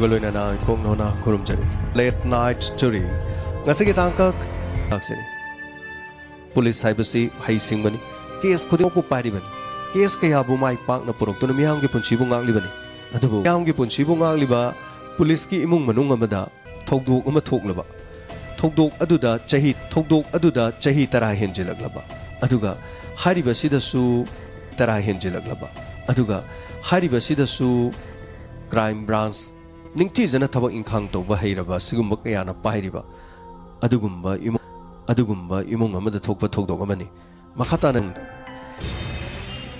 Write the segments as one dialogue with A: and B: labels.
A: loina kong nona kurumjari. Late night story. Ngasi ki tangkak aksini. Police haibasi hai singbani. Case khudi pu pari bani. Case kaya bu mai pak na purok tu miyam ki punchi bu ngakli bani. Adubu miyam ki punchi bu ngakli ba police ki imung manung amada thokduk ama thoklaba. Thokduk aduda chahi tara henjilaglaba. Aduga haribasidasu tara henjilaglaba. Aduga haribasidasu crime branch ningtizana thabak inkhang tawba heiraba sigumba kayana pairiba adugumba imung amada thokpa thokdok amani makhata nang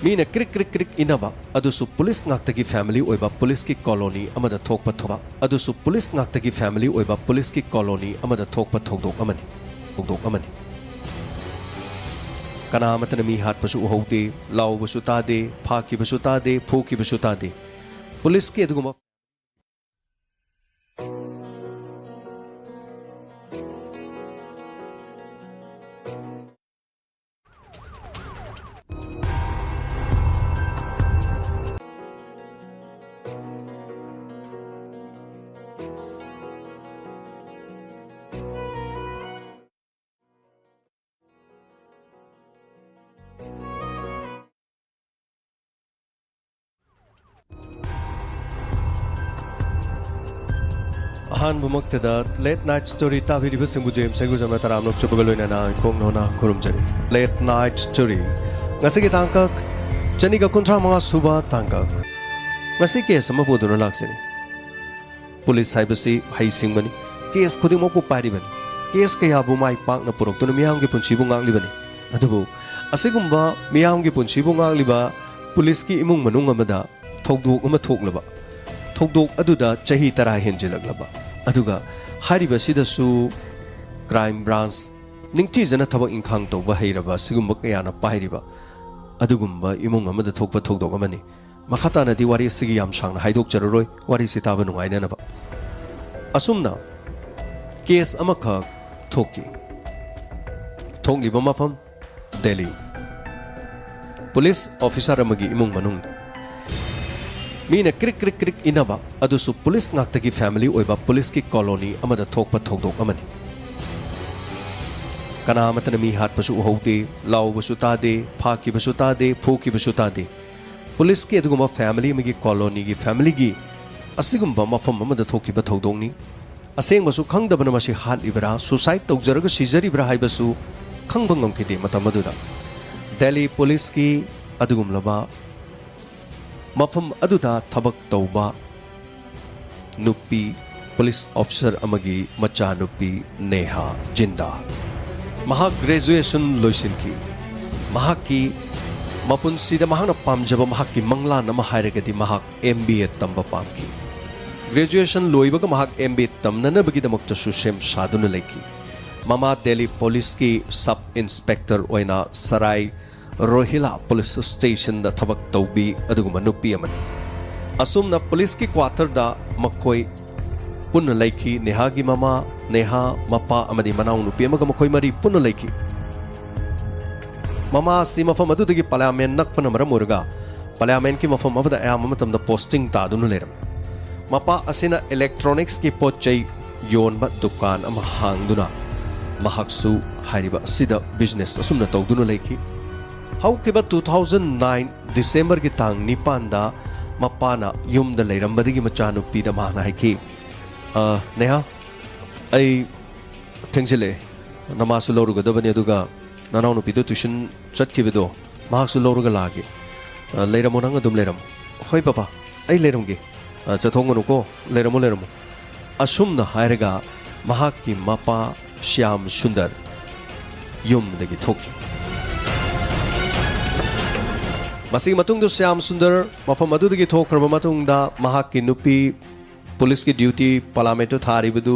A: mina krik inaba adusu police ngaktagi family oiba police ki colony amada thokpa thoba adusu police ngaktagi family oiba police ki colony amada thokpa thokdok amani kana matana mi hat pasu uhaude law basu tade phaki basu tade phoki basu tade police ki adugumba Han bumaktada late night story ta video singbu James segu jama taram nok chupagaloina na kong nona kurumjari. Late night story ngasi ki tangkak chani ka kuntra mga suba tangkak ngasi ke sama boduna laksini. Police haibasi hai singbani. Case khudi mo pu pari bani. Case kaya bu mai pak na purok tu miyam ki punchi bu ngakli bani. Adubu asigumba miyam ki punchi bu ngakli ba police ki imung manung amada thokduk ama thoklaba. Thokdok aduda chahi tara henjilaglaba. Aduga haribasidasu crime branch ningtizana thabak inkhang tawba heiraba sigumba kayana pairiba adugumba imung amada thokpa thokdok amani makhata na diwari sigi yam sangna haidok charoroi wari sitaba nungaina naba asumna case amakha thokli mafam Delhi police officer amagi imung manung mina krik inaba adusu police ngaktagi family oiba police ki colony amada thokpa thokdok amani kana matana mi hat pasu uhaude law basu tade phaki basu tade phoki basu tade police ki aduguma family magi colony gi family gi asigumba mafam amada thokiba thodongni aseng basu khangdabana masi hat ibra suicide tawjaraga sijari bra haibasu khangbangam kide matamaduda Delhi police ki adugumlaba mafam aduda thabak tauba nupi police officer amagi macha nupi Neha Jinda mahak graduation loisinki mahaki mapunsida mahakna pamjaba mahaki mangla nama hairagadi mahak MBA tamba pamki graduation loibaga mahak MBA tamnana bagidamokta susem saduna leki mama Delhi police ki sub inspector oina Sarai Rohila police station da thabak tawbi aduguma nupi amani asumna police ki quarter da makhoi punna laiki Neha gi mama Neha mapa amadi manau nupi amaga makhoi mari punna laiki mama si mafam adudagi parliament nakpana maramurga parliament ki mafam avada ayam matamda posting ta dunu leram mapa asina electronics ki pochai yonba dukan ama hangduna mahaksu hariba sida business asumna tawdunu laiki Haukiba 2009 December ki tang nipanda mapana yumda leirambadigi machanupi da mahna haiki Neha ai thengile namasu loruga dabani aduga nanau nupi do tuition chatkibedo mahaksu loruga lagi leiramona dum leiram hoi papa ai leiramgi chathonganu ko leiramu asumna hairaga mahakki mapa Shyam Sundar yumdagi thoki Masing matung do Shyam Sundar mafam adudagi thokraba matungda mahakki nupi police ki duty parliament tharibudu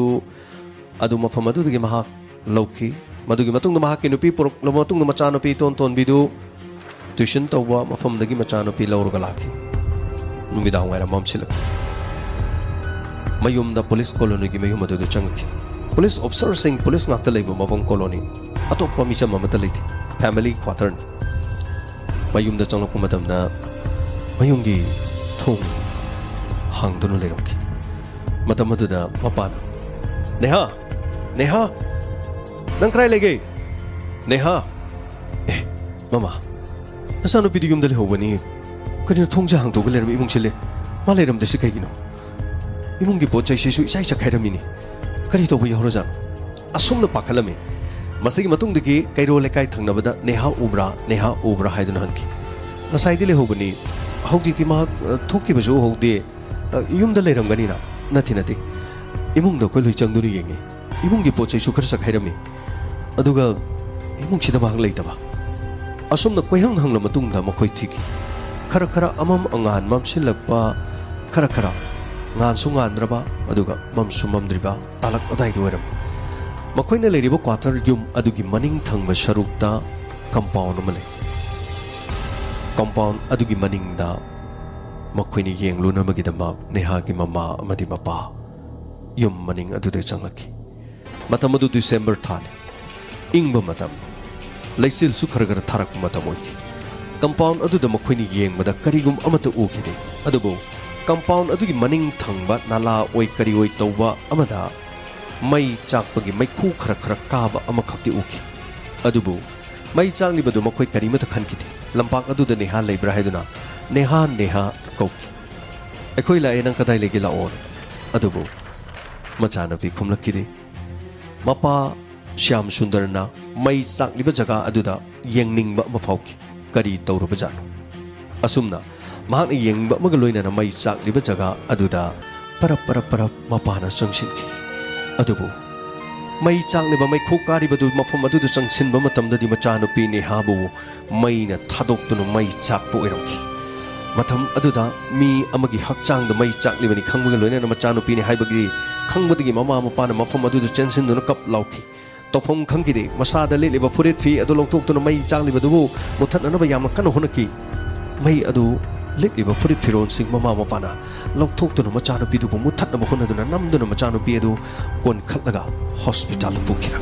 A: adu mafam adudagi mahak lauki madugi matungda mahakki nupi purok matungda macha nupi ton bidu tuition tawwa mafam dagi macha nupi lawruga laki numidang waira mamsilak mayumda police colony gi mayum adu changki police officer sing police ngakta leibu mafam colony atoppa micha mamata leiti family quarter mayumda changlakpa matamda mayumgi thong hangduna leirokki matam aduda mapana Neha Neha nang kray lege Neha mama nasano pidi yum dali hobani kanina thongja hang to galer imung chile malairam desi kaigino imung gi pochai sisu isai chakhairami ni kari to bui horojan asumna pakhalami masigi matung digi kairo lekai thangnabada Neha ubra haiduna hanki nasai dile hobani hauji ki ma thoki bejo hode yum da leiram gani na nathi imung da koi lui changduni yengi imung gi pochai su khar sakhairami aduga imung chida bang leitaba asumna koihang hangla matung da makhoi thiki khara amam angan mamsilakpa khara ngan su ngan draba aduga mamsumam driba talak odai doiram makoina leiribo quarter yum adugi maning thangba sharukta compound amale compound adugi maning da makoini yengluna magidama Neha gi mama amadi mapa yum maning adude changlaki matam adu December thani ingba matam leisil su khara tharak matam oiki compound aduda makoini yengmada karigum amata ukide adubo compound adugi maning thangba nala oi kari oi tawba amada mai chakpagi mai khu khara kaba amakhakti uki adubu mai changli badu makoi karimata khankite lampak aduda Neha leibra haiduna Neha kauki ekhoi la enang kadai legi la on adubu machana vi khumlakide mapa Shyam Sundarna mai chakli ba jaga aduda yengningba mafauki kari tawruba janu asumna mahak yengba magaloina na mai chakli ba jaga aduda para mapana changsinki adubu mai changni ba mai khokari badu mafam adu changsin ba matam da di machanu pi Neha bu mai na thadok tu mai chak po eroki matam aduda mi amagi hakchang da mai chakli bani khangba loina na machanu pi ni haibagi khangbadigi mama mapana mafam adu chensin du na kap lauki topom khangki masa da le ba furit fi adu loktok tu mai changli badu muthat na ba yam kan honaki mai adu lekliba furit firon sing mama mapana loktok tu machanu pi du muthat na ba honaduna namduna machanu pi adu kon khatlaga hospital pukira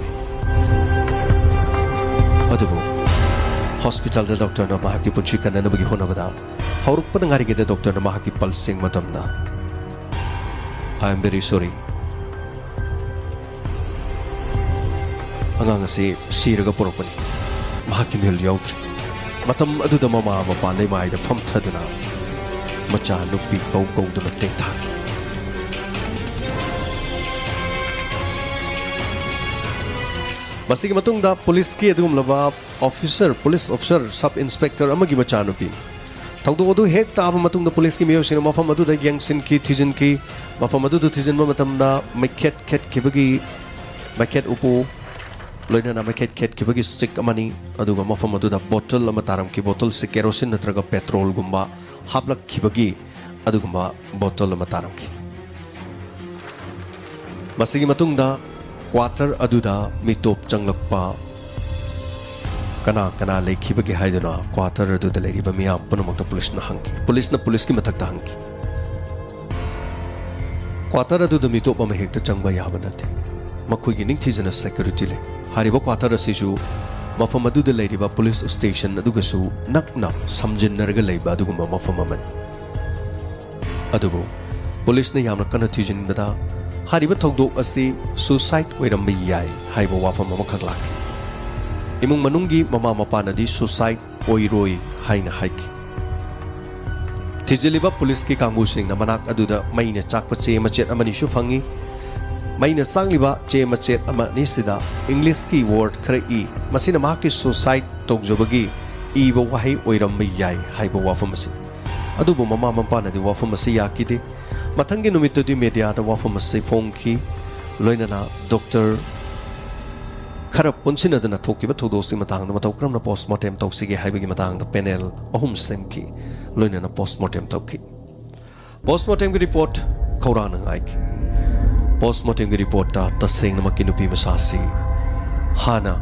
A: adubu hospital da doctor na mahaki punchi kanana bagi honabada hauruk padangari ge da doctor na mahaki pal sing matamda I am very sorry angang si siraga poropani mahaki mel yautri matam aduda mama mapa le mai da pham thaduna macha nupi kau duna te thaki masigi matung da police ki adum laba police officer sub inspector amagi macha nupi thaudu odu hek ta aba matung da police ki meyo sina mafam adu da yang sin ki thijin ki mafam adu du thijin ma matam da maket ki bagi maket upu loina na maket ki bagi stick amani aduga mafam adu da bottle ama taram ki bottle se kerosene natraga petrol gumba hablak ki bagi adugumba bottle ama taram ki masigi matung da quarter aduda mitop changlakpa kana leikhi bagi haiduna quarter aduda leiriba miyam punamakta police na police ki mathakta hanki quarter aduda mitop ama hekta changba yaba nate makhoi gi ningthijana security le hariba quarter asisu mafam aduda leiriba police station aduga su nakna samjinnarga leiba adugumba mafam aman adubu police na yamna kana thijinbada hariba thogdok asi suicide oirambi yai haiba wafam ama khaklak imung manungi mama mapana di suicide oiroi haina haiki thijiliba police ki kangu sing na manak aduda maina chakpa che machet amani shu phangi maina sangliba che machet ama ni sida english ki word khara I masina ma ki suicide togjobagi iba wahai oirambi yai haiba wafam asi adubu mama mapana di wafam asi yakide mathangi numittu di media da wafam asi phongki loinana doctor khara punsina dana thokiba thodosi matang da matau kramna postmortem toksige haibagi matang da panel ahum semki loinana postmortem tokki postmortem ki report khawrana ngai ki postmortem ki report ta taseng na makinupi masasi hana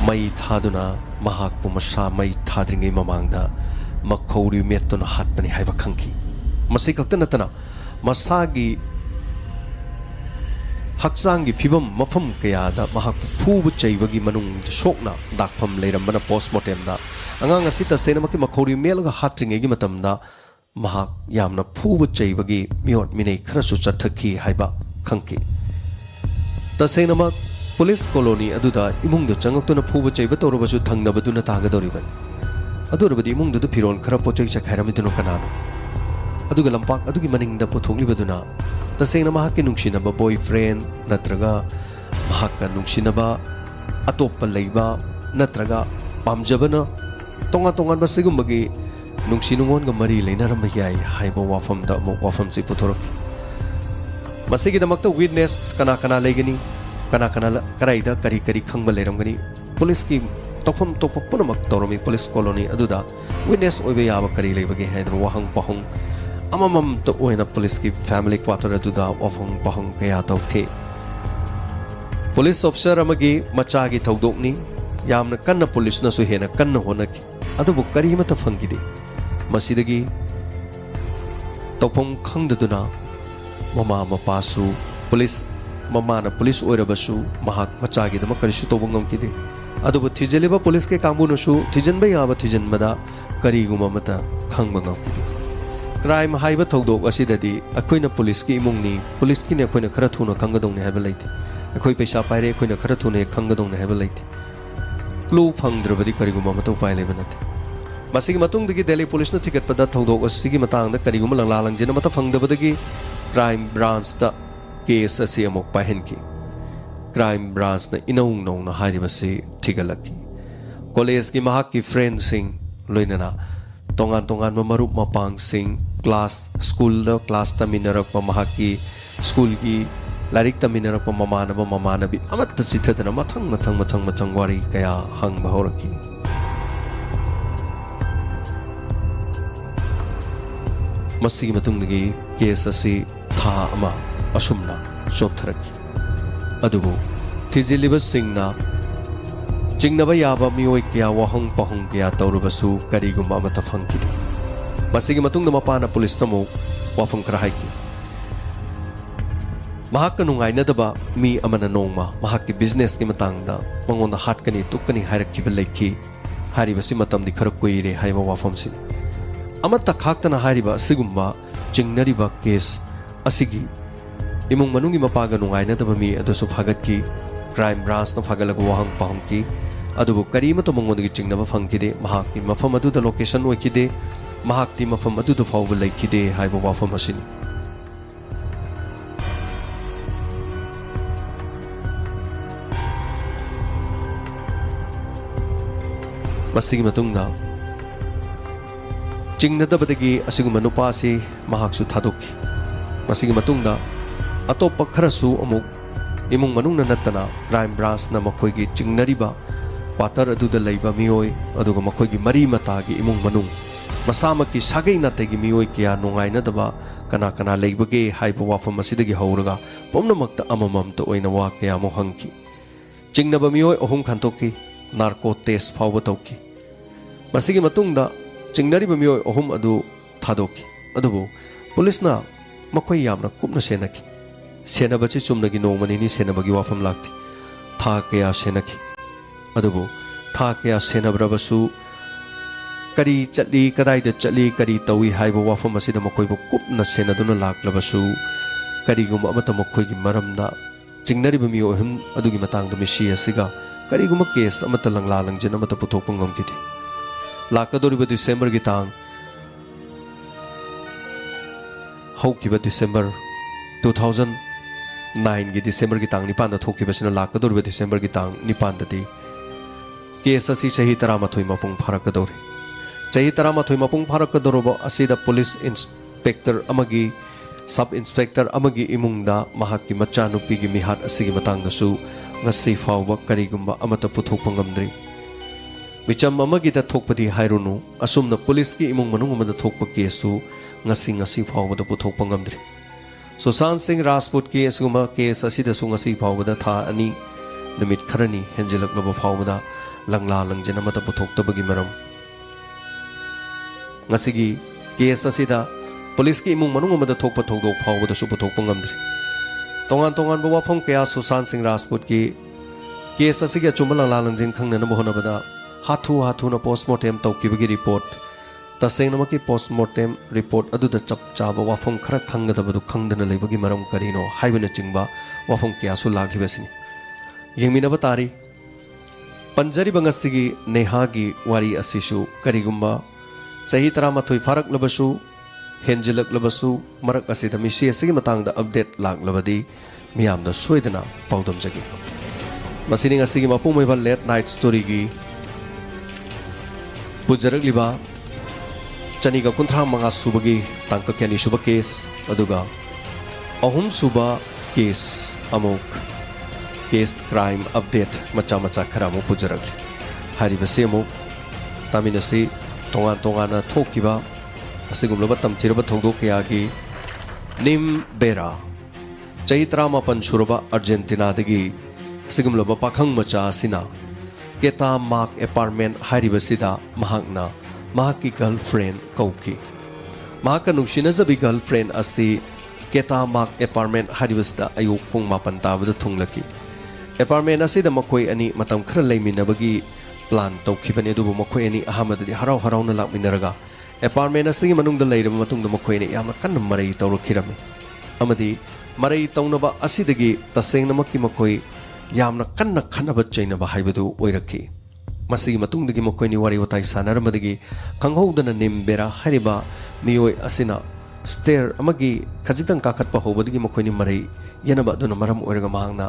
A: mai thaduna mahak pumasa mai thadringi mamangda makhori metona hatpani haiba khangki masi kakta natana masagi haksangi phibam mafam kaya da mahak phubu chaibagi manung sokna dakpham leirambana postmortem da angang asita senamaki makhori melga hatringe gi matamda mahak yamna phuba chaibagi miot minei kharasu chathaki haiba khangki tasengna police colony aduda imungda changaktuna phuba chaiba torobasu thangnabaduna tagadoriban adurabadi imungda phiron khara pochai chakharamiduna kanano aduga lampak adugi maningda pothoglibaduna tasengna mahakki nungsinaba boyfriend natraga mahakka nungsinaba atoppa leiba natraga pamjabana tonga tongan basigumbagi nungsinungon ga mari leinaramba yai haiba wafamda mo wafamsi puthorok masigi damakta witness kana kana legani kana kana karaida kari kari khangba leramgani police ki tokpam tokpa punamak toromi police colony aduda witness oibe yaba kari lebagi haidro wahang pahong amamam to oina police ki family quarter aduda wafang pahong kaya tawke police officer amagi machagi thaudokni yamna kanna police na su hena kanna honaki adubu kari mata fangide masidagi topom khangdaduna mama mapasu police mama na police oirabasu mahak machagi dama karisu tobungam kide adubu thijeliba police ke kangbu su thijanba yaba thijanmada kari guma mata khangbangam kide crime haiba thodok asidadi akoina police ki imungni police ki ne akoina khara thuna khangadong ne haiba leite akoi paisa paire akoina khara thuna khangadong ne haiba leite clue phangdrabadi kari guma mata upai lebanate masigi matungdagi Delhi police na ticket pada thodok asigi matangda kariguma langla langjena mata phangdabadagi crime branch ta case asi amok pahenki crime branch na inaung nong na haribasi thigalaki college ki mahak ki friends sing loinana tongan tongan marup mapang sing class school da class ta minarak pa mahak ki school ki larik ta minarak pa mamana bi amat ta chithadana mathang wari kaya hang bahoraki masigi matungdagi case asi tha ama asumna choptharaki adubu thijiliba singna jingnaba yaba mioi kya wahang pahung kya taurubasu karigumba amata phangkide masigi matungda mapana police tamu wafang krahaiki mahakka nungainadaba mi amana nongma mahakki business ki matangda mangonda hatkani tukkani hairakkiba leikhi haribasi matamdi khara koire haiba wafamsi amata khaktana hariba sigumba jingnariba case asigi imung manungi mapaga nungainadaba mi adusu phagatki crime branch na phagalagu wahang pahungki adubu karima to mongondagi jingnaba phangkide mahakki mafam aduda location oikide mahakti mafam aduda fawba leikide haiba wafam asini masigi matungna jingnadabadagi asiguma nupasi mahaksu thadokki masigi matungna atoppa kharasu amuk imung manungna nattana crime branch na makoigi jingnariba quarter aduda leiba mioi aduga makoigi mari matagi imung manung masamaki sagai nategi mioi kya nungainadaba kana kana leibage haiba wafam asidagi hauraga pomnamakta amamam to oina wa kya mo hangki jingnaba mioi ohum khantoki narco test fawba tawki masigi matungda jingnariba mioi ohum adu thadoki adubu police na makoi yamna kupna senaki senabachi chumnagi nongmani ni senabagi wafam lakti tha kaya senaki adubu tha kaya senabrabasu kari chatli kadaida chatli kari tawi haiba wafam asida makoi bu kupna senaduna laklabasu kari guma amata makoi gi maramda jingnariba mioi ohum adugi matangda misi asiga kari guma case amata langla langjena amata puthokpa ngamkidi lakadoriba December ki tang haukiba December 2009 ki December ki tang nipan da thokiba sina lakadoriba December ki tang nipan da di case asi chahi 13 mapung pharakadori chahi 13 mapung pharakadoroba asida police inspector amagi sub inspector amagi imungda mahakki machanupi gi mihat asigi matang da su ngasi fawba karigumba amata puthokpa ngamdri Micham amagi da thokpadi hairunu asumna police ki imung manung amada thokpa kesu ngasi phawbada puthokpa ngamdri Sushant Singh Rajput ki asuma case asida su ngasi phawbada tha ani numit kharani henjelaklaba phawbada langla langjena mata puthoktabagi maram ngasigi case asida police ki imung manung amada thokpa thodok phawbada su puthokpa ngamdri tongan bawa phang kaya Sushant Singh Rajput ki case asigi achuma langla langjeng khangnana bohonabada Hathu na postmortem tawkibagi report तसेंगनमकी postmortem report अदुदा चप चाबा वाफम खरा खंगदबदु खंगदना लेबगी मरम करिनो हाइबने चिंगबा वाफम क्यासु लागिबसिनी येंगमिनबा तारी पंजरी बंगसिगी नेहागी वारी असिसु करिगुम्बा चही 13 फारकलबसु हेंजिलकलबसु मरक असिदा मिसी असिगी मतंगदा अपडेट लाक्लबदी मियामदा सोयदना पाउदमजगी मसिनी असिगी मपुमैबा लेट नाइट स्टोरीगी पुजरकलिबा चनीगा 35 सुबगी तांका क्यानी सुबा केस अदुगा अहुम सुबा केस अमुक केस क्राइम अपडेट मचा मचा खरा अमुक पुजरकली हारिबसे अमुक तामिनसी तोंगान तोंगाना थोकिबा असिगुमलबा तमथिरबा थौदोक कयागी निम बेरा चही 13 सुरबा अर्जेंटीनादगी असिगुमलबा पाखंग मचा असिना केता मार्क अपार्टमेंट हारिबसिदा महाकना महाकी गर्लफ्रेंड कौकी महाका नुसिनजबी गर्लफ्रेंड असी केता मार्क अपार्टमेंट हारिबसिदा अयुक पुंग 8 ताबदा थुंगलकी अपार्टमेंट असिदा मखोय अनि मतम खरा लेमिनबगी प्लान तौखिबने दुबु मखोय अनि अहमददी हराव हरावना लाकमिनरगा अपार्टमेंट असिगी मनुंगदा लेरब मतुंगदा मखोयने यामना कन्न मरई तौरखिरमे अमदी मरई तौनबा असिदगी तसेंगनमक्की मखोय यामना कन्न खनबा चैनबा हाइबदु ओइरखी मसिगी मतुंगदगी मखोयनी वारी वताई सानरमदगी खंगहौदना निमबेरा हारिबा मियोय असिना स्टेयर अमगी खजितंग काखतपा होबदगी मखोयनी मरई यनबा दुना मरम ओइरगा मांगना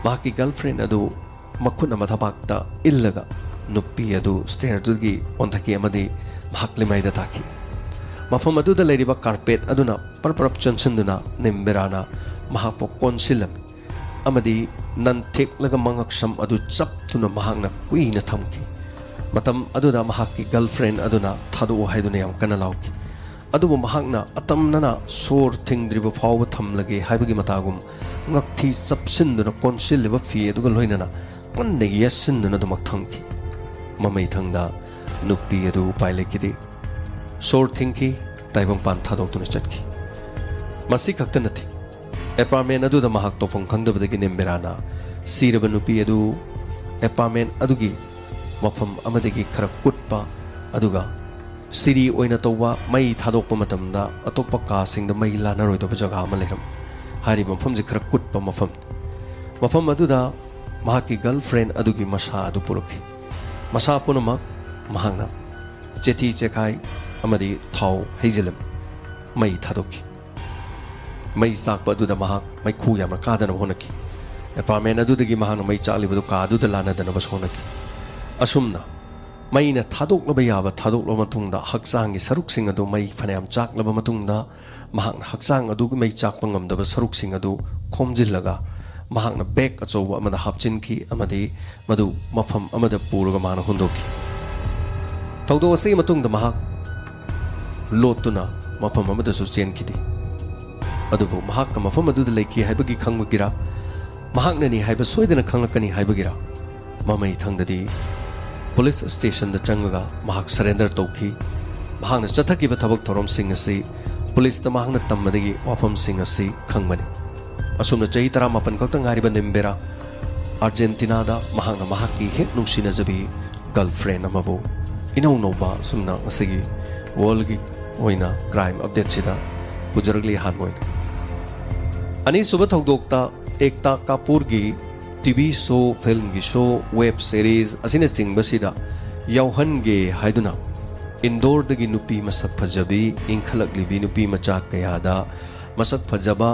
A: माकी गर्लफ्रेंड अदु मखुना मथापाक्ता इल्लगा नुप्पी अदु स्टेयर दुगी ओंथकी अमदी महाक्लिमाइदा ताकी मफम अदुदा लेरिबा कार्पेट अदुना परपरप चनसंदुना निमबेराना महापो कोनसिलम अमदी नंथेक लगा मंगक्षम अदु चपतुना महाकना कुइना थमकी मतम अदुदा महाकी गर्लफ्रेंड अदुना थादो हाइदुना याम कना लाउकी अदुबो महाकना अतमनना सोर थिंगद्रिबो फाव थमलगे हाइबगी मतागुम ngakthi chapsinduna konsilliba fi aduga loinana panne yasinduna dumak thangki mamai thangda nupi adu pailekidi sor thingki taibong pan thadokuna chatki masi khakta nathi apartment adu da mahak tofong khangdabadagi nemberana siraba nupi adu apartment adugi mafam amadagi khara kutpa aduga siri oina tawwa mai thadokpa matamda atoppa ka singda mai lanaroi to jaga ama leram हारी मफम से खरा कुटपा मफम अदुदा महाकी girlfriend अदुगी मसा अदु पुरखी मसा पुनमक महांगना चेथी चेखाई अमदी थाव हेजलम मई थादोकी मई साकपा अदुदा महाक मई खु यामना कादन होनकी apartment अदुदगी महांगना मई चालिबदु का अदुदा लानदन बस होनकी असुमना मईना थादोकलबा याबा थादोकलो मतुंगदा हक्सांगी सरुकसिंग अदु मई फनयाम चाकलबा मतुंगदा महांग हक्सांग अदु मई चाकपा ngамदबा सरुकसिंग अदु खोमजिल्लगा महांगना बैग अचौबा अमदा हापचिनकी अमदी मदु मफम अमदा पुरगा माना हुंदोकी थौदो असै मतुंगदा महाक लोतुना मफम अमदा सु चेनखिदि अदुबो महाक मफम अदुदा लेखि हाइबगी खंगबगिरा महाकननी हाइबा सोयदना खंगलकनी हाइबगिरा ममई थंगददी police station the चंगगा महाक surrender तौखी महाकना चथकिबा थबक theorem सिंग असि पुलिस द महाकना तम्मदगी वाफम सिंग असि खंगबनी असुमना चही 18 खक्तंग हारिबा निमबेरा अर्जेंटीना दा महाकना महाकी हेक नुंसिनजबी गर्लफ्रेंड अमबो इनौ नौबा सुमना असigi वर्ल्डगी ओइना क्राइम अपडेट सिदा पुजरगली हानमोय अनि सुबह थौदोक्ता एकता कापुरगी टीवी शो फिल्म की शो वेब सीरीज असिने चिंगबसिदा यौहनगे हाइदुना इंदोर दगी नुपी मसक फजबी इंखलकलिबी नुपी मचा कयादा मसक फजबा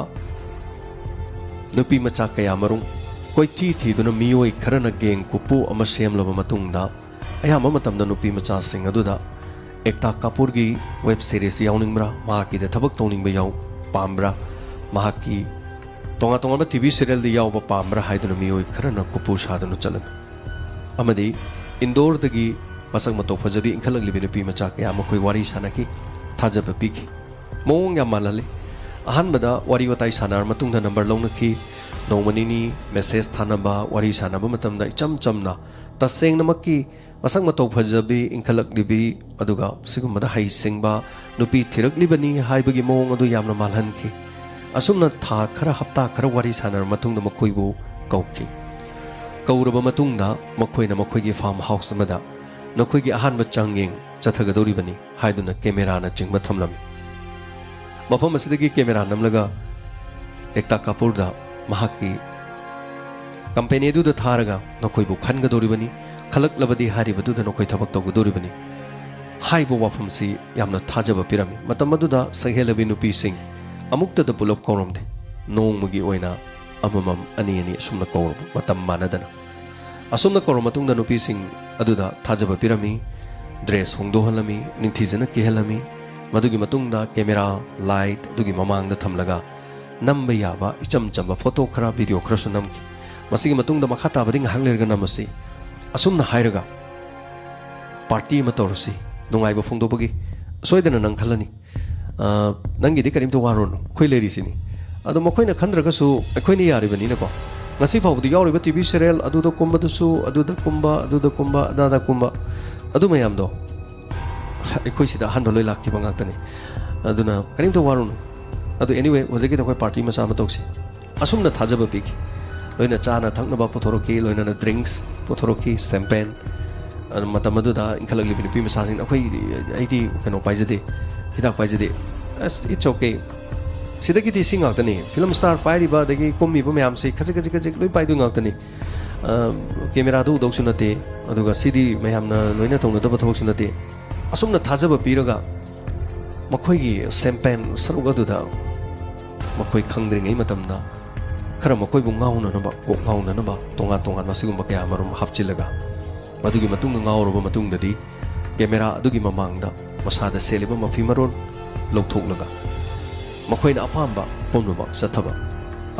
A: नुपी मचा कया मरुंग कोई थीदुना मियोय खरना गेंग कुपु अमा सेमलबा मतुंगदा अयामा मतमदा नुपी मचा सिंग अदुदा एकता कापुर की वेब सीरीज याउनिंगब्रा माकी द थबक तौनिंगबा याउ पामब्रा माकी तोंगा तोंगा टीवी सीरियल याव पाम्रा हाइदुना मियोय खरना कुपु सादनु चलन अमदी इंदोर दगी मसक मतो फजबी इंखलकलिबी नुपी मचा कया मखोय वारी सानकी थाजब पीकी मोंग या मालले अहनबदा वारी वताई सानार मतुंगदा नंबर लौनकी नौमनिनी मेसेज थानबा वारी सानबा मतमदा इचम चमना तसेंगनमकी मसक मतो फजबी इंखलकलिबी अदुगा सिगुमदा हाई सिंगबा नुपी थिरकलिबनी हाइबगी मोंग अदु यामना मालहनकी असुमना था खरा हप्ता खरा वारी सानर मतुंगदा मखोयबु कौकी कौरबा मतुंगदा मखोयना मखोयगी फार्म हाउस अमदा नखोयगी अहानबा चांगिंग चथगदौरिबनी हाइदुना कैमेराना चिंगबा थमलम मफम असिदगी कैमेरा नमलगा एकता कपूरदा महाकी कंपनी अदुदा थारगा नखोइबु खनगदौरिबनी खलकलबदी हारिबदुदा नखोइ थबक तौगदौरिबनी हाइबो वाफमसी यामना थाजबा पिरामी मतम अदुदा सहेलबी नुपीसिंग अमुक्तदा पुलप कौरमदे नोंमगी ओइना अममम अनि अनि असुमना कौरब मतम मानदना असुमना कौरब मतुंगदा नुपीसिंग अदुदा थाजबा पिरामी ड्रेस होंदोहलमी निंथीजना केहलमी मदुगी मतुंगदा कैमरा लाइट अदुगी ममांगदा थमलगा नंबा याबा इचम चंबा फोटो खरा वीडियो खरसु नमकी मसिगी मतुंगदा मखा ताबदि ngahak lerga namasi asumna hairaga party ma torsi nungaiba phongdobagi soidana nang khalani nangi di karim to waron khoi leri sini ado makhoina khandraga su akhoini yaribani na ko ngasi phawdi yawriba tv serial aduda kumba dusu aduda kumba adada kumba adu mayam do akhoi sida han loi lakki bangak tani aduna karim to waron adu anyway hojeki to khoi party ma sa ma toksi asumna thajaba piki loina chana thaknaba pothoroki loina na drinks pothoroki champagne matamadu inkalak libini pi masasing akhoi aidi kano paijade hidak paijade it's okay sidagi ti sing outani film star pairi ba dagi kommi ba mayam se khajik loi paidu ngawtani camera du dok sunate aduga cd mayam na loina tongna da bathok sunate asumna thajaba piraga makhoi gi champagne saruga du da makhoi khangdring ei matamda खरा मकोई बु ngauna na ba ko ngauna na ba tonga masigum ba kaya marum hapchilaga madugi matung ngauro ba matung dadi camera adugi mamangda masada seliba mafi maron lokthok makoi na apamba pomno ba sathaba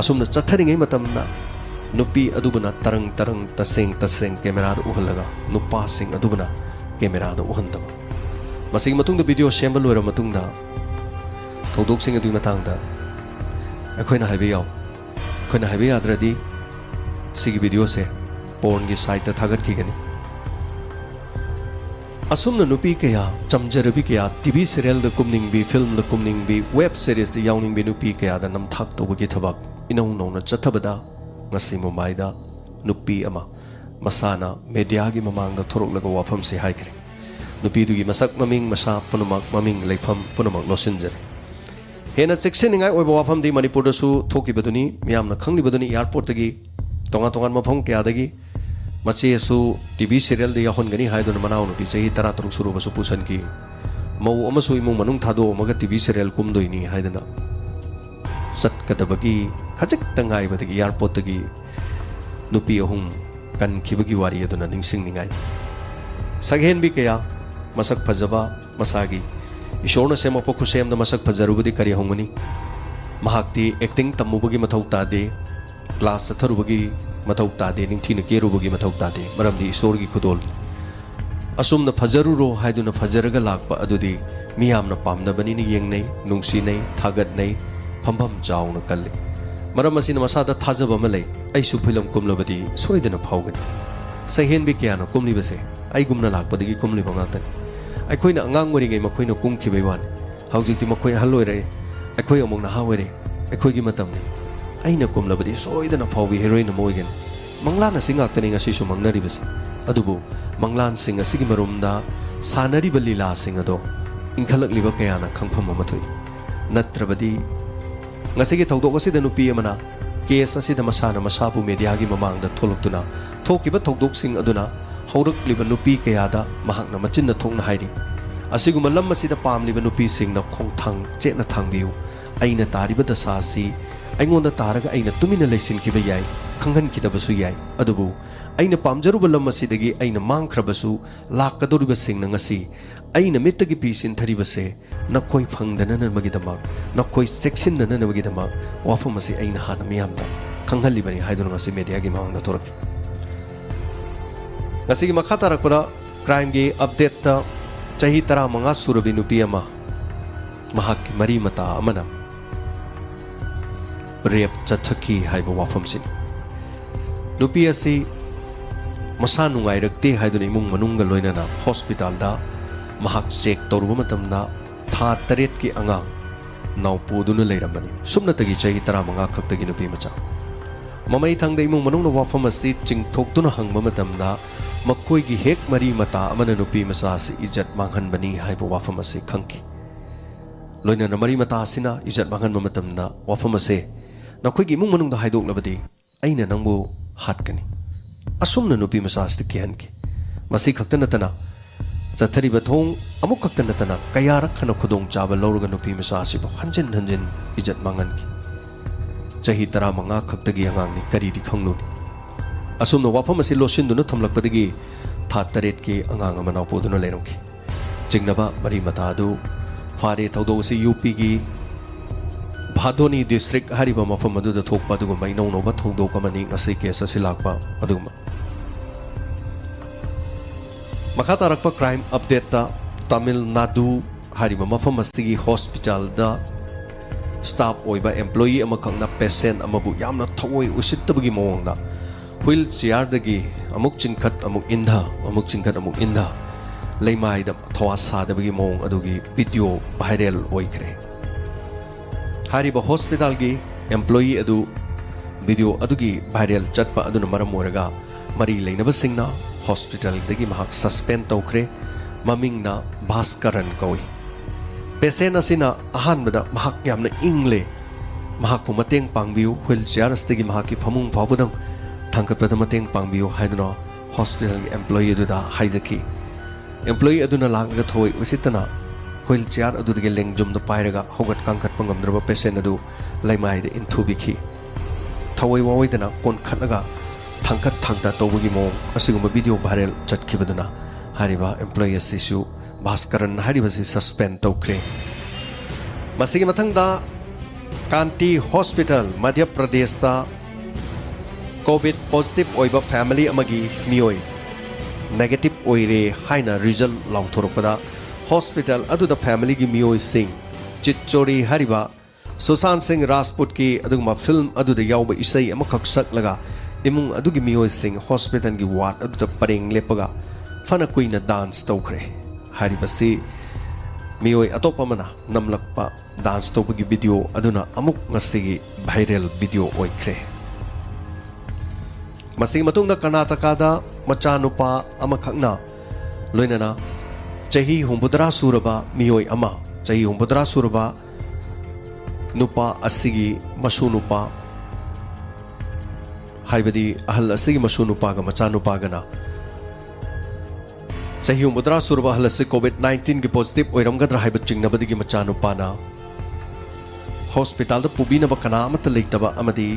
A: asumna chatharingai matamna nupi adubuna tarang taseng camera da uhalaga nupa sing adubuna camera da uhandaba masing matung da video shemba loira matung da thodok sing adui matangda akhoi na haibe yaw खोना हाइबे याद्रदी सिगी video से porn की site थागत की गनी असुमना नुपी कया चमजरबी कया टीवी सीरियल द कुमनिंग बी फिल्म द कुमनिंग बी वेब सीरीज द याउनिंग बी नुपी कया द नम थाक तोबगी थबक इनौ नौना चथबदा ngasi मुंबईदा नुपी अमा मसाना मीडिया की ममांग द थोरक लगा वाफम से हाइकरे नुपी दुगी मसक ममिंग मसा पुनमक ममिंग लेफम पुनमक लोसिंजर हेना सेक्शनिंग आई ओबा वाफम दी मणिपुर दसु थोकी बदुनी मियामना खंगली बदुनी एयरपोर्ट तगी तोंगा मफम क्या दगी मचेसु टीवी सीरियल दे याहोनगनी हाइदुन मनाउ नुपी चही 13 सुरु बसु पुसन की मौ अमसु इमु मनुंग थादो मगा टीवी सीरियल कुमदोइनी हाइदना सत्कदबगी खजक तंगाई बदगी एयरपोर्ट तगी नुपी अहुम कन खिबगी वारी अदुना निंगसिंग निंगाई सगहेन भी कया मसक फजबा मसागी ईश्वरना सेमपो खुसेमदा मसक फजरुबदी करी होंगनी महाक्ति एक्टिंग तमुबगी मथौ तादे क्लास थरुबगी मथौ तादे निंगथिन केरुबगी मथौ तादे मरमदी ईश्वरगी खुदोल असुमना फजरुरो हाइदुना फजरगा लाकपा अदुदी मियामना पामनबनी नि येंगनै नुंगसिनै थागतनै फमफम चाउना कल्ले मरम असिना मसादा थाजब अमलै आइसु फिल्म कुमलबदी सोइदना फाउगनी सहेन बि क्यानो कुमलिबसे आइगुमना लाकपदगी कुमलिबा ngaktani अखोइना अंगांग ओरिङै मखोइना कुमखिबै वान हौजिकति मखोइ हल्लोइरे अखोइ अमुंग नहा ओइरे अखोइगी मतमनि अइना कुमलबदि सोइदना फाउबि heroin मोइगन मंगलान सिंगाक्तनि ngasisu mangnaribase adubu manglan sing asigi marumda sanariba lila sing ado ingkhalakliba kayana khangpham amathoi natrabadi ngasigi thodok asida nupi amana case asida masana masapu media gi mamangda tholoktuna thokiba thodok sing aduna haurakliba nupi kayada mahakna machinna thongna hairi asiguma lam asida pamliba nupi singna khongthang chena thangbiu aina tariba dasasi aingonda taraga aina tumina leisin kiba yai khanghan kidabasu yai adubu aina pamjaruba lam asidagi aina mangkhrabasu lakkadoriba singna ngasi aina mittagi pisin tharibase nakhoi phangdana namagidama nakhoi section na namagidama wafam asi aina hana miyamda khanghalibani haiduna ngasi media gi mangda torak ngasi gi makha tarakpara crime gi update ta chahi 15 surabi nupi ama mahak mari mata amana rape chathaki haiba wafam sin nupi asi masa nungai rakte haiduna imung manungga loinana hospital da mahak check toruba matamda tha 8 ki angang naupuduna leiramani sumna tagi chahi 15 khaktagi nupi macha mamai thangda imung manungna wafam asi chingthoktuna hangba matamda मखोइगी हेक मरी मता अमन नुपी मचा से इज्जत मांगहनबनी हाइबो वाफम असे खंकी लोइना मरी मता सिना इज्जत मांगहनब मतमदा वाफम असे नखोइगी इमुंग मनुंगदा हाइदोक्लबदी अइना नंगबो हातकनी असुमना नुपी मचा से केहनकी मसी खक्ता नतना चथरिब थोंग अमुक खक्ता नतना कयारक खना खुदोंग चाबा लौरगा नुपी मचा सिबो हंजन हंजन इज्जत मांगनकी चाही 15 खक्तगी अंगांगनी करीदी खंगनुनी असुमना वाफम असे लोसिंदुना थमलकपदगी था 8 की अंगांग अमनाव पोदुना लेरमकी चिंगनबा मरी मतादु फारे थौदोगसी यूपी की भादोनी डिस्ट्रिक्ट हरिबा मफम अदुदा थोकपा अदुगुम्बा इनौनौबा थौदोक अमनी ngasi केस असे लाकपा अदुगुम्बा मखा तारकपा क्राइम अपडेट ता तमिलनाडु हरिबा मफम असिगी हॉस्पिटल दा staff ओइबा employee अमखंगना patient अमबु यामना थवoi उसित्तबगी मोंगदा wheel chair दगी अमुक चिंखत अमुक इंधा लेमाइदा थवा सादबगी मोंग अदुगी वीडियो वायरल ओइख्रे हारिबा हॉस्पिटल की एम्प्लॉई अदु वीडियो अदुगी वायरल चटपा अदुना मरम ओरगा मरी लेनबसिंगना हॉस्पिटल दगी महक सस्पेंड तौख्रे ममिंगना भास्करन कौई पेशेंट असिना अहानबदा महक यामना इंगले महकपु मतेंग पांगबियु व्हील चेयर अस्तगी महकी फमुंग फावदंग थांगकपदा मतेंग पांगबियु हाइदना हॉस्पिटल की एम्प्लॉई अदुदा हाइजकी एम्प्लॉई अदुना लागगा थोय उसितना व्हील चेयर अदुदगे लेंगजुमदा पाइरगा होगत कांखत पंगमद्रबा पेशेंट अदु लाइमाइदे इंथुबिखी थवoi वावैदना कोनखतगा थांगकत थांगता तौबगी मोंग असिगुम वीडियो वायरल चटखिबदुना हारिबा एम्प्लॉई असिसु भास्करन हारिबसि सस्पेंड तौख्रे मसिगी मथंगदा कांटी हॉस्पिटल मध्य प्रदेश ता कोविड पॉजिटिव ओइबा फैमिली अमगी मियोय नेगेटिव ओइरे हाइना रिजल्ट लाउथोरपदा हॉस्पिटल अदुदा फैमिली की मियोय सिंह चिच्चोरी हरिबा सुशांत सिंह राजपूत की अदुगमा फिल्म अदुदा यावबा इसै अमखक सकलगा इमुंग अदुगी मियोय सिंह हॉस्पिटल की वार्ड अदुदा परेंग लेपगा फना कुइना डांस तौख्रे हारिबसी मियोय अतोपमना नमलकपा डांस तौबगी वीडियो अदुना अमुक ngasiगी वायरल वीडियो ओइख्रे मसिंग मतुंगदा कर्नाटकादा मचानुपा अमखकना लोइनना चाही 9 सुरबा मियोय अमा चाही 9 सुरबा नुपा असिगी मसुनुपा हाइबदी अहल असिगी मसुनुपागा मचानुपागना चाही 9 सुरबा अहल असि कोविड-19 की पॉजिटिव ओइरमगद्रा हाइब चिंगनबदगी मचानुपाना हॉस्पिटल पुबीनबा कनामत लेतबा अमदी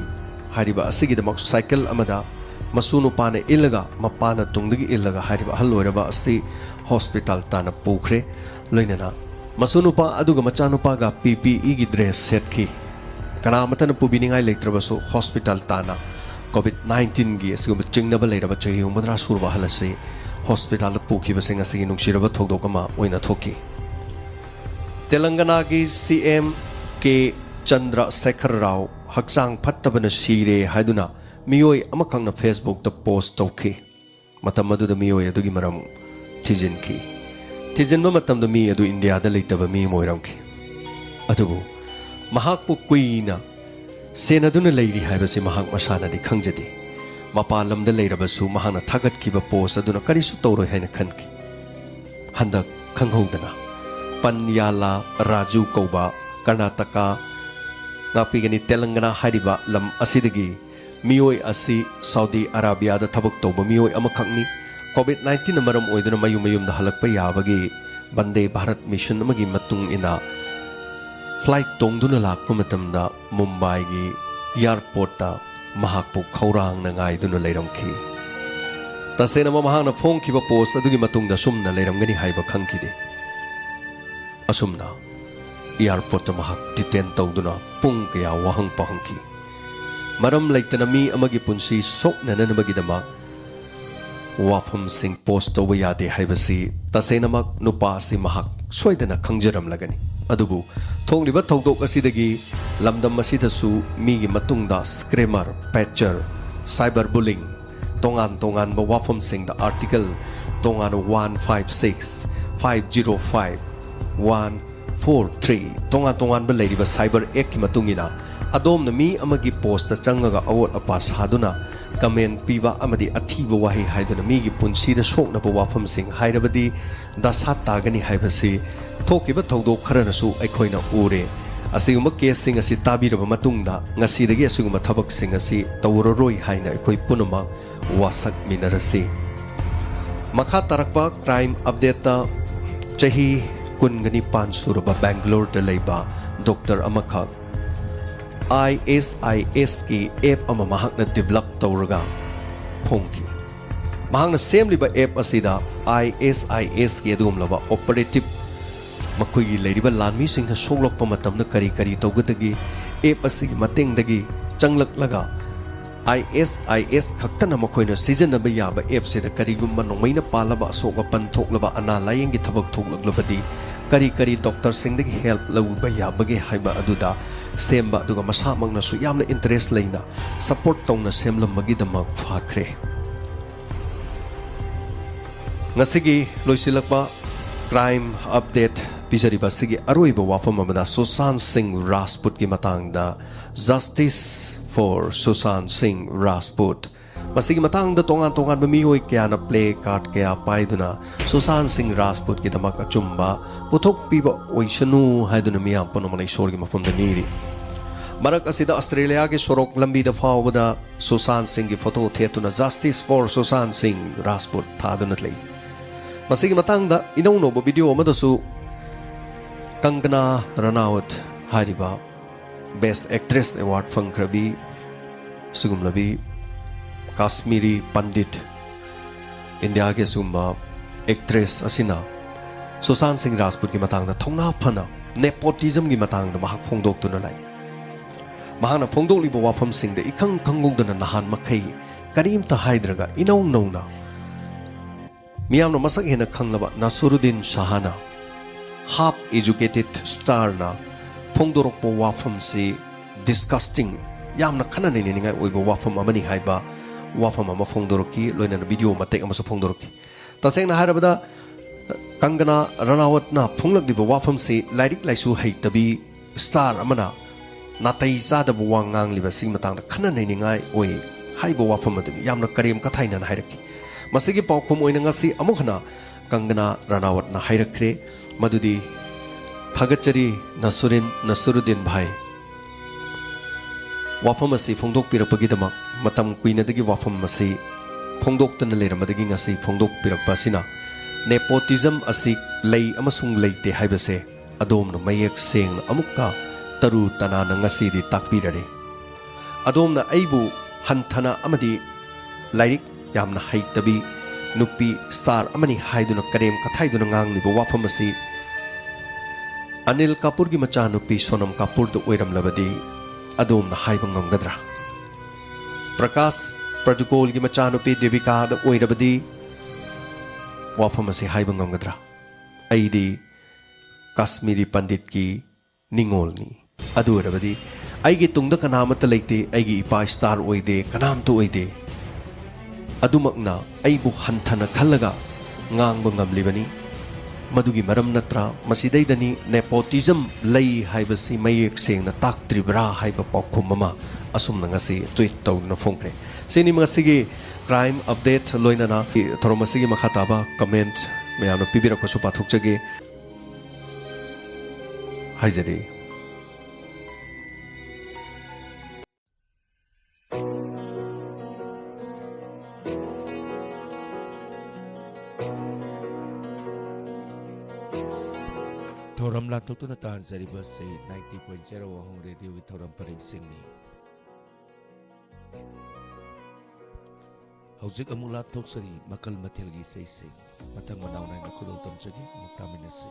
A: हारिबा असिगिदमक साइकिल अमदा मसुनुपाने इलगा मपाना तुंगदगी इलगा हारिबा अहल ओइरबा असि हॉस्पिटल ताना पुख्रे लोइनना मसुनुपा अदुगा मचानुपागा PPE की ड्रेस सेटखी कनामतन पुबीनिंगाई लेत्रबसु हॉस्पिटल ताना कोविड-19 की असुगम चिंगनबा लेरबा चाही 9 सुरबा हलसे हॉस्पिटल पुखिबसिंग असि नुंसिरबा थोगदोकमा ओइना थोकी तेलंगाना की CM के चंद्रशेखर राव हक्चांग फत्तबन सीरे हाइदुना मियोय अमखंगना फेसबुक द पोस्ट तौखी मतम अदुदा मियोय अदुगी मरम थिजिनखी थिजिनबा मतमदा मी अदु इंडिया दा लेतबा मी मोइरमखी अदुबु महाकपु कुइना सेनदुना लेरी हाइबसि महाक मसानादि खंगजदि मपालमदा लेरबसु महाना थागतखिबा पोस्ट अदुना करिसु तौरोय हाइना खनखी हंदक खंगहौदना पन्याला राजू कौबा कर्नाटका नापीगनी तेलंगाना हारिबा लम असिदगी मियोय असि सऊदी अरेबिया दा थबक तौबा मियोय अमखंगनी कोविड-19 मरम ओइदुना मयुमयुम दा हलकपा याबगी वंदे भारत मिशन अमगी मतुंग इना फ्लाइट तोंगदुना लाकपा मतमदा मुंबई की एयरपोर्ट ता महाकपु खौरांग नंगाइदुना लेरमखी तसेना महाना फोंखिबा पोस्ट अदुगी मतुंगदा सुमना लेरमगनी हाइबा खंखिदे असुमना एयरपोर्ट महाक डिटेन तौदुना पुंग कया वहंग पहंखी मरम लेतना मी अमगी पुंसी सोकननबगीदमा वाफम सिंह पोस्ट तौब यादे हाइबसी तसेनमक नुपा असि महाक सोइदना खंगजरमलगनी अदुबु थोंगलिबा थौदोक असिदगी लमदम असिदसु मीगी मतुंगदा स्क्रैमर पैचर साइबर बुलिंग तोंगान तोंगान बा वाफम सिंह दा आर्टिकल तोंगान 156 505 143 तोंगान तोंगान बा लेरिबा साइबर एक्ट की मतुंगिना अदोमना मी अमगी पोस्ट चंगगा अवोट अपा सादुना कमेंट पीवा अमदी अथीब वाही हाइदुना मीगी पुंसीदा सोकनबा वाफमसिंग हाइरबदी दशा तागनी हाइबसी थोकिबा थौदोक खरनसु अखोइना उरे असिगुम्बा केससिंग असि ताबिरबा मतुंगदा ngasiदगी असिगुम्बा थबकसिंग असि तौररोई हाइना अखोइ पुनमा वासक मिनरसी मखा तरकपा क्राइम अपडेट चही कुनगनी पांचुरबा बेंगलोर द लेबा डॉक्टर अमखा ISIS की एप अमा महाकना डेवलप तौरगा फोंकी महाकना सेमलिबा एप असिदा ISIS की अदुगुमलबा ऑपरेटिव मखोइगी लेरिबा लानमी सिंह सोगलोकपा मतमना करी करी तौगदगी एप असिगी मतेंगदगी चंगलकलगा ISIS खक्तना मखोइना सिजनबा याबा एप सेदा करीगुम्बा नोंमैना पालबा असोक अपन थोकलबा अना लायेंगी थबक थोकलबदी करी करी डॉक्टर सिंह हेल्प लौबा याबगे हाइबा अदुदा सेम्बा अदुगा मसामंगनासु यामना इंटरेस्ट लेना सपोर्ट तौना सेमलमगिदमक फाखरे ngasiगी लोइसिलकपा क्राइम अपडेट पिजरिबा सिगी अरोइबा वाफम अमदा सुशांत सिंह राजपूत की मतंगदा जस्टिस फॉर सुशांत सिंह राजपूत मसिगी मतंगदा तोंगान तोंगान बमिहोय क्याना प्ले कार्ड क्या पाइदुना सुशांत सिंह राजपूत की धमक अचुम्बा पुथोक पीबा ओइसनु हाइदुना मियाम पनोमना ईश्वर की मफमदा नीरी मरक असिदा ऑस्ट्रेलिया के सोरोक लंबी दफावदा सुशांत सिंह की फोटो थेतुना जस्टिस फॉर सुशांत सिंह राजपूत थादुना लई मसिगी मतंगदा इनौनोबा वीडियो अमदसु कंगना रनावत हारिबा बेस्ट एक्ट्रेस अवार्ड फंखरबी सुगुमलबी काश्मीरी पंडित इंडिया के सुगुम्बा एक्ट्रेस असिना सुशांत सिंह राजपूत की मतंगदा थौना फना नेपोटिज्म की मतंगदा महाक फोंदोक्तुना लाई महाना फोंदोक्लिबा वाफमसिंगदा इखंग खंगौदना नहान मखै करीमता हाइद्रगा इनौ नौना मियामना मसक हेना खंगलबा नसरुद्दीन शाहना हाफ एजुकेटेड स्टार ना फोंदोरकपा वाफमसी डिस्कस्टिंग यामना खनानेनिंगाय ओइबा वाफम अमनि हाइबा वाफम अमा फोंदोरकी लोइना वीडियो मतेक अमसु फोंदोरकी तसेंगना हारबदा कंगना रनावतना फोंलकदिबा वाफमसी लाइरिक लाइसु हैतबी स्टार अमना नातै चादबा वा ngangliba sing matangda khananeningai oi haiba wafam aduni yamna kareem kathaina na hairaki masigi pawkhum oina ngasi amukhna Kangana Ranaut ना हाइरखरे मदुदी थागचरी नसरुद्दीन भाई वाफम असी फोंदोकपिरकपगिदमक मतम कुइनदगी वाफम असी फोंदोक्तना लेरमदगी ngasi फोंदोकपिरकपासिना नेपोटिज्म असी लई अमसुंग लेते हाइबसे अदोमना मयक सेंगना अमुक्का तरु तनाना ngasi di takpirare अदोमना अइबु हंथना अमदी लाइरिक यामना हाइतबी नुपी स्टार अमनी हाइदुना करेम कथाइदुना ngangliba wafam asi Anil Kapoor की मचा नुपी सोनम कपूर दो ओइरमलबदी अदोमना हाइबा ngamgadra प्रकाश प्रजुकोल की मचा नुपी देविका द ओइरबदी wafam asi हाइबा ngamgadra अइदी काश्मीरी पंडित की निंगोलनी अदु ओइरबदी अइगी तुंगदा कनामत लेते अइगी इपा स्टार ओइदे कनाम तो ओइदे अदुमकना अइबु हंथना खल्लगा ngang ngamlibani मदुगी मरम नत्रा मसिदैदनी नेपोटिज्म लई हाइबसी मयेक सेंगना ताक्त्रिब्रा हाइबा पौखुम ममा असुमना ngasi ट्वीट तौना फोंख्रे सिनी ngasiगी क्राइम अपडेट लोइनाना थोरमसिगी मखाताबा कमेंट मयानो पिबिरकसु पाथोकजगे हाइजरी
B: थौरम लाथोक्तुना तानजरिबा से 90.0 वहं रेडियो की थौरम परें सिंगनी हौजिक अमुक लाथोक्सरी मकल मथेलगी से मतंग मनावनाय नखुदोल तमजगी मुक्तामिनसे